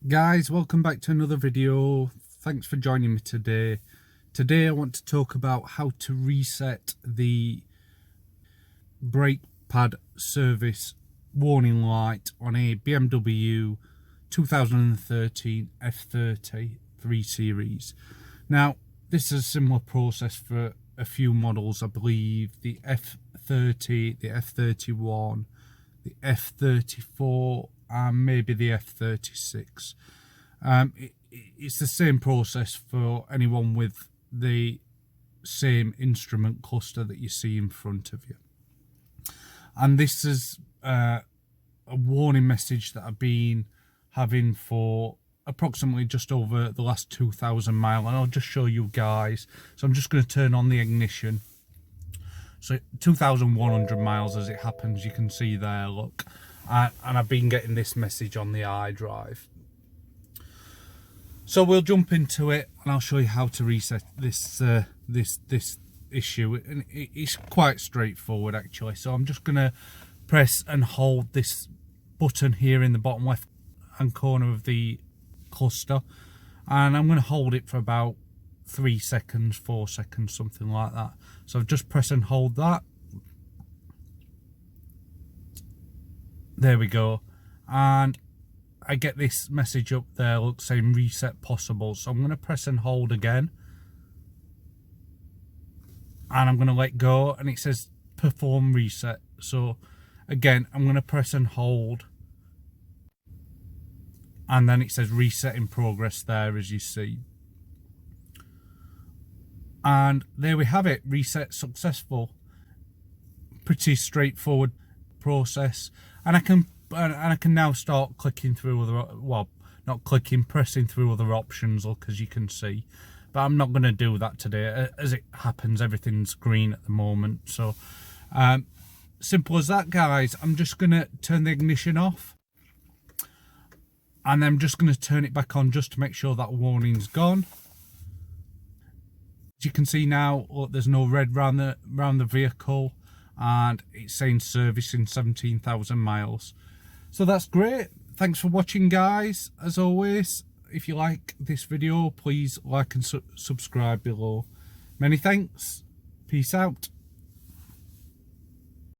Guys, welcome back to another video. Thanks for joining me today. Today I want to talk about how to reset the brake pad service warning light on a BMW 2013 F30 3 Series. Now, this is a similar process for a few models, I believe the F30, the F31, the F34 and maybe the F36. It's the same process for anyone with the same instrument cluster that you see in front of you. And this is a warning message that I've been having for approximately just over the last 2,000 miles, and I'll just show you guys. So I'm just going to turn on the ignition. So 2,100 miles as it happens, you can see there, look. And I've been getting this message on the iDrive. So we'll jump into it and I'll show you how to reset this this issue. And it's quite straightforward actually. So I'm just going to press and hold this button here in the bottom left hand corner of the cluster, and I'm going to hold it for about 3 seconds, 4 seconds, something like that. So I've just press and hold that. There we go, and I get this message up there, look, saying reset possible. So I'm going to press and hold again, and I'm going to let go, and it says perform reset. So again, I'm going to press and hold, and then it says reset in progress there, as you see. And there we have it, reset successful. Pretty straightforward process. And I can now start clicking through other, well, not clicking, pressing through other options, look, as you can see. But I'm not going to do that today. As it happens, everything's green at the moment. So simple as that, guys. I'm just going to turn the ignition off, and I'm just going to turn it back on just to make sure that warning's gone. As you can see now, look, there's no red round the vehicle, and it's saying servicing 17,000 miles. So that's great. Thanks for watching, guys. As always, if you like this video, please like and subscribe below. Many thanks. Peace out.